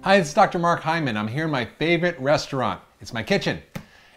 Hi, it's Dr. Mark Hyman. I'm here in my favorite restaurant. It's my kitchen.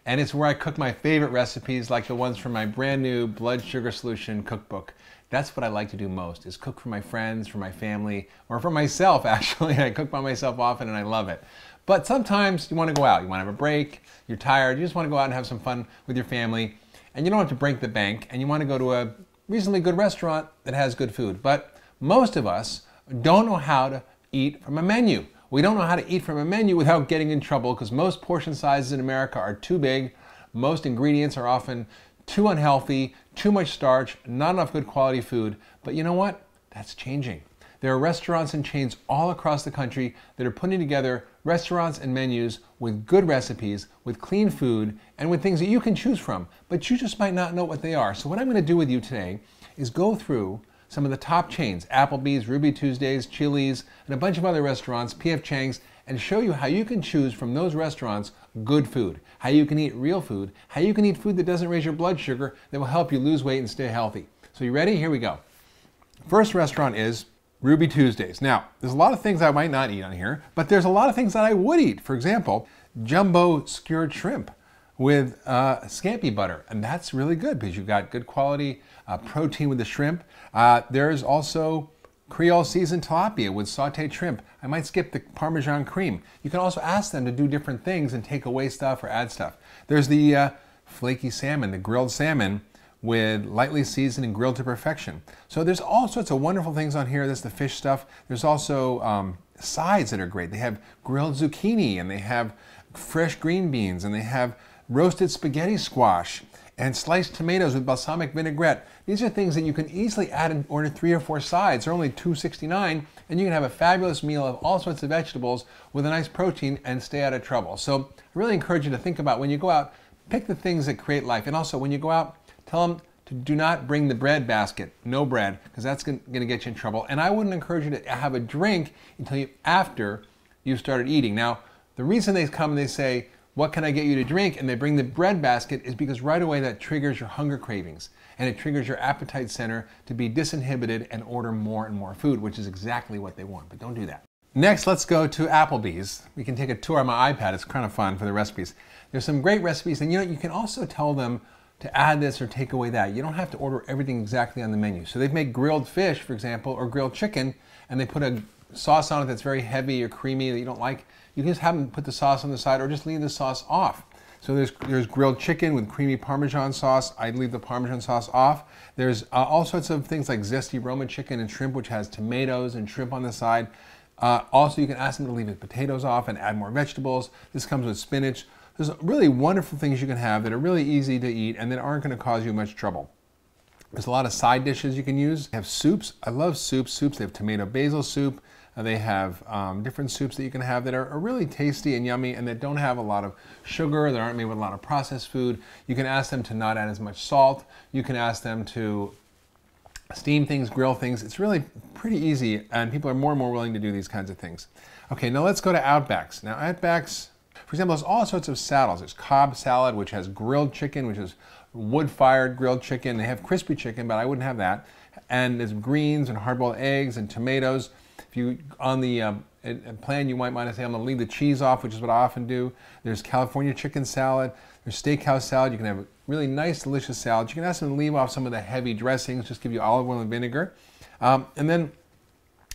And it's where I cook my favorite recipes like the ones from my brand new blood sugar solution cookbook. That's what I like to do most, is cook for my friends, for my family, or for myself actually. I cook by myself often and I love it. But sometimes you want to go out, you want to have a break, you're tired, you just want to go out and have some fun with your family, and you don't have to break the bank, and you want to go to a reasonably good restaurant that has good food. But most of us don't know how to eat from a menu. We don't know how to eat from a menu without getting in trouble because most portion sizes in America are too big, most ingredients are often too unhealthy, too much starch, not enough good quality food. But you know what? That's changing. There are restaurants and chains all across the country that are putting together restaurants and menus with good recipes, with clean food, and with things that you can choose from, but you just might not know what they are. So what I'm going to do with you today is go through some of the top chains, Applebees, Ruby Tuesdays, Chiles, and a bunch of other restaurants, P.F. Chang's, and show you how you can choose from those restaurants good food, how you can eat real food, how you can eat food that doesn't raise your blood sugar, that will help you lose weight and stay healthy. So you ready? Here we go. First restaurant is Ruby Tuesdays. Now, there's a lot of things I might not eat on here, but there's a lot of things that I would eat. For example, jumbo skewered shrimp with scampi butter, and that's really good because you've got good quality protein with the shrimp. There's also Creole seasoned tilapia with sauteed shrimp. I might skip the Parmesan cream. You can also ask them to do different things and take away stuff or add stuff. There's the flaky salmon, the grilled salmon with lightly seasoned and grilled to perfection. So there's all sorts of wonderful things on here. There's the fish stuff. There's also sides that are great. They have grilled zucchini, and they have fresh green beans, and they have roasted spaghetti squash and sliced tomatoes with balsamic vinaigrette. These are things that you can easily add and order 3 or 4 sides. They're only $2.69, and you can have a fabulous meal of all sorts of vegetables with a nice protein and stay out of trouble. So I really encourage you to think about when you go out, pick the things that create life. And also when you go out, tell them to do not bring the bread basket, no bread, because that's going to get you in trouble. And I wouldn't encourage you to have a drink until after you've started eating. Now, the reason they come and they say, what can I get you to drink? And they bring the bread basket is because right away that triggers your hunger cravings and it triggers your appetite center to be disinhibited and order more and more food, which is exactly what they want, but don't do that. Next, let's go to Applebees. We can take a tour on my iPad. It's kind of fun for the recipes. There's some great recipes, and you can also tell them to add this or take away that. You don't have to order everything exactly on the menu. So they make grilled fish, for example, or grilled chicken, and they put a sauce on it that's very heavy or creamy that you don't like. You can just have them put the sauce on the side or just leave the sauce off. So there's grilled chicken with creamy Parmesan sauce. I'd leave the Parmesan sauce off. There's all sorts of things like zesty Roma chicken and shrimp, which has tomatoes and shrimp on the side. Also, you can ask them to leave the potatoes off and add more vegetables. This comes with spinach. There's really wonderful things you can have that are really easy to eat and that aren't going to cause you much trouble. There's a lot of side dishes you can use. They have soups. I love soups. They have tomato basil soup. They have different soups that you can have that are really tasty and yummy and that don't have a lot of sugar, that aren't made with a lot of processed food. You can ask them to not add as much salt. You can ask them to steam things, grill things. It's really pretty easy, and people are more and more willing to do these kinds of things. Okay, now let's go to Outbacks. Now Outbacks, for example, there's all sorts of saddles. There's Cobb salad, which has grilled chicken, which is wood-fired grilled chicken. They have crispy chicken, but I wouldn't have that. And there's greens and hard-boiled eggs and tomatoes. If you, on the plan, you might want to say, I'm going to leave the cheese off, which is what I often do. There's California chicken salad. There's steakhouse salad. You can have a really nice, delicious salad. You can ask them to leave off some of the heavy dressings, just give you olive oil and vinegar. And then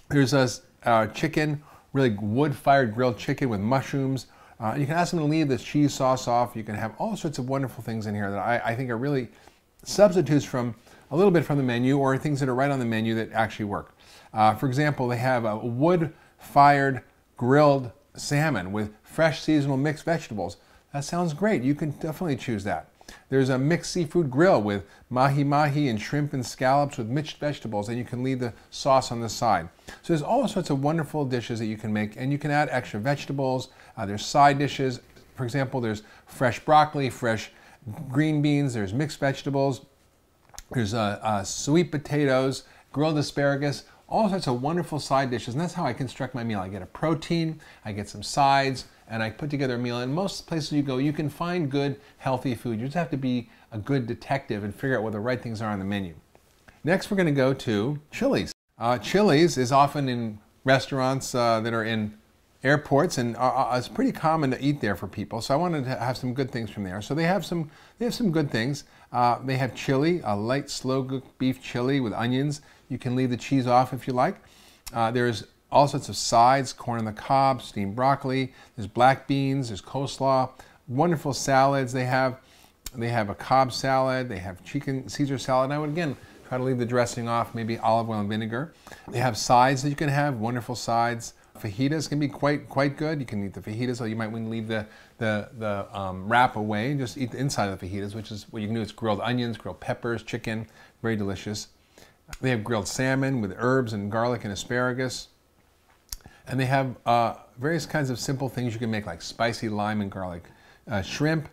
there's a chicken, really wood-fired grilled chicken with mushrooms. You can ask them to leave the cheese sauce off. You can have all sorts of wonderful things in here that I think are really substitutes from a little bit from the menu or things that are right on the menu that actually work. For example, they have a wood-fired grilled salmon with fresh seasonal mixed vegetables. That sounds great. You can definitely choose that. There's a mixed seafood grill with mahi-mahi and shrimp and scallops with mixed vegetables, and you can leave the sauce on the side. So there's all sorts of wonderful dishes that you can make, and you can add extra vegetables. There's side dishes. For example, there's fresh broccoli, fresh green beans, there's mixed vegetables, there's sweet potatoes, grilled asparagus, all sorts of wonderful side dishes, and that's how I construct my meal. I get a protein, I get some sides, and I put together a meal. And most places you go, you can find good, healthy food. You just have to be a good detective and figure out what the right things are on the menu. Next, we're going to go to Chiles. Chiles is often in restaurants that are in airports, and it's pretty common to eat there for people. So I wanted to have some good things from there. So they have some good things. They have chili, a light slow-cooked beef chili with onions. You can leave the cheese off if you like. There's all sorts of sides: corn on the cob, steamed broccoli. There's black beans. There's coleslaw. Wonderful salads. They have a Cobb salad. They have chicken Caesar salad. And I would again try to leave the dressing off, maybe olive oil and vinegar. They have sides that you can have. Wonderful sides. Fajitas can be quite good. You can eat the fajitas, or you might want to leave the wrap away and just eat the inside of the fajitas, which is what you can do. It's grilled onions, grilled peppers, chicken, very delicious. They have grilled salmon with herbs and garlic and asparagus. And they have various kinds of simple things you can make, like spicy lime and garlic shrimp.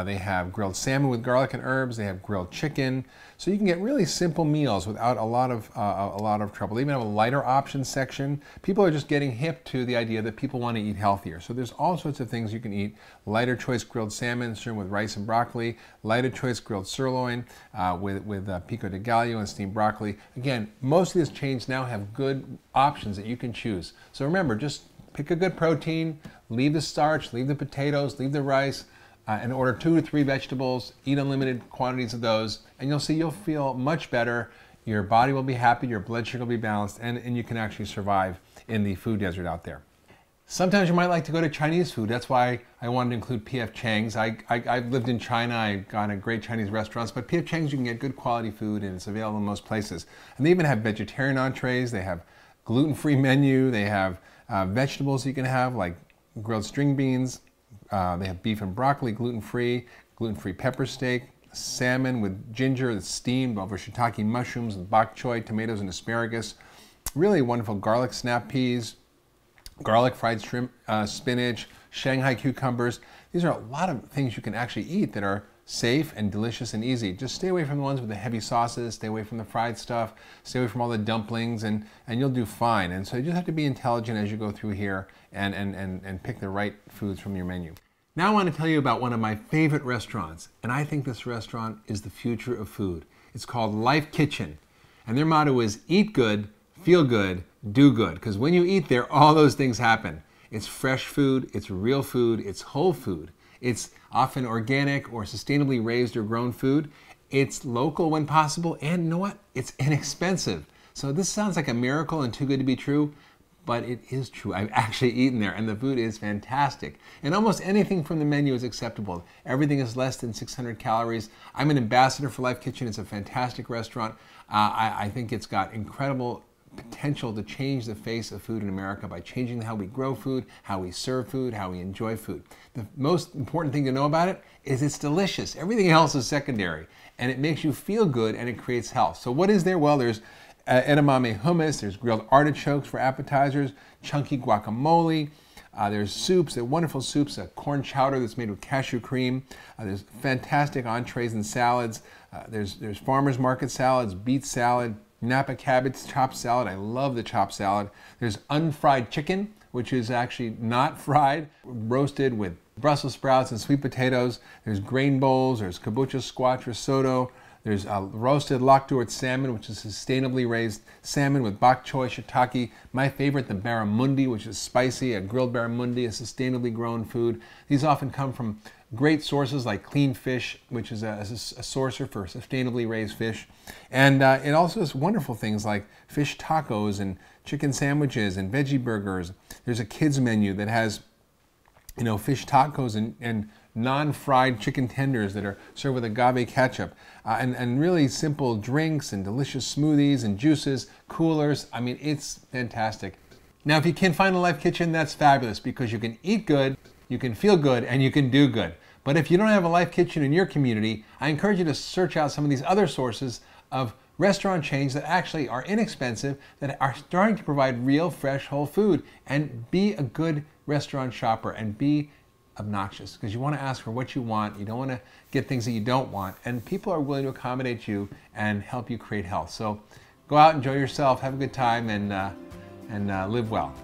They have grilled salmon with garlic and herbs. They have grilled chicken. So you can get really simple meals without a lot of trouble. They even have a lighter options section. People are just getting hip to the idea that people want to eat healthier. So there's all sorts of things you can eat. Lighter choice grilled salmon served with rice and broccoli. Lighter choice grilled sirloin with pico de gallo and steamed broccoli. Again, most of these chains now have good options that you can choose. So remember, just pick a good protein, leave the starch, leave the potatoes, leave the rice, and order 2 to 3 vegetables, eat unlimited quantities of those, and you'll see you'll feel much better. Your body will be happy, your blood sugar will be balanced, and you can actually survive in the food desert out there. Sometimes you might like to go to Chinese food. That's why I wanted to include P.F. Chang's. I've lived in China. I've gone to great Chinese restaurants, but P.F. Chang's, you can get good quality food, and it's available in most places. And they even have vegetarian entrees. They have gluten-free menu. They have vegetables you can have, like grilled string beans. They have beef and broccoli, gluten-free pepper steak, salmon with ginger that's steamed over shiitake mushrooms with bok choy, tomatoes, and asparagus. Really wonderful garlic snap peas, garlic fried shrimp, spinach, Shanghai cucumbers. These are a lot of things you can actually eat that are safe and delicious and easy. Just stay away from the ones with the heavy sauces, stay away from the fried stuff, stay away from all the dumplings, and you'll do fine. And so you just have to be intelligent as you go through here and pick the right foods from your menu. Now I want to tell you about one of my favorite restaurants, and I think this restaurant is the future of food. It's called Life Kitchen, and their motto is eat good, feel good, do good, because when you eat there, all those things happen. It's fresh food, it's real food, it's whole food. It's often organic or sustainably raised or grown food. It's local when possible, and you know what? It's inexpensive. So this sounds like a miracle and too good to be true, but it is true. I've actually eaten there, and the food is fantastic. And almost anything from the menu is acceptable. Everything is less than 600 calories. I'm an ambassador for Life Kitchen. It's a fantastic restaurant. I think it's got incredible potential to change the face of food in America by changing how we grow food, how we serve food, how we enjoy food. The most important thing to know about it is it's delicious. Everything else is secondary, and it makes you feel good, and it creates health. So what is there? Well, there's edamame hummus, there's grilled artichokes for appetizers, chunky guacamole, there's soups, they're wonderful soups, a corn chowder that's made with cashew cream, there's fantastic entrees and salads, there's farmers market salads, beet salad, Napa cabbage chopped salad. I love the chopped salad. There's unfried chicken, which is actually not fried, roasted with Brussels sprouts and sweet potatoes. There's grain bowls, there's kabocha squash risotto. There's roasted Lockdort salmon, which is sustainably raised salmon with bok choy, shiitake. My favorite, the barramundi, which is spicy. A grilled barramundi, a sustainably grown food. These often come from great sources like Clean Fish, which is a sourcer for sustainably raised fish. And it also has wonderful things like fish tacos and chicken sandwiches and veggie burgers. There's a kids menu that has, you know, fish tacos and non-fried chicken tenders that are served with agave ketchup, and really simple drinks and delicious smoothies and juices, coolers. I mean, it's fantastic. Now, if you can find a Life Kitchen, that's fabulous, because you can eat good, you can feel good, and you can do good. But if you don't have a Life Kitchen in your community, I encourage you to search out some of these other sources of restaurant chains that actually are inexpensive, that are starting to provide real, fresh, whole food, and be a good restaurant shopper and be obnoxious, because you want to ask for what you want. You don't want to get things that you don't want, and people are willing to accommodate you and help you create health. So go out, enjoy yourself, have a good time, and live well.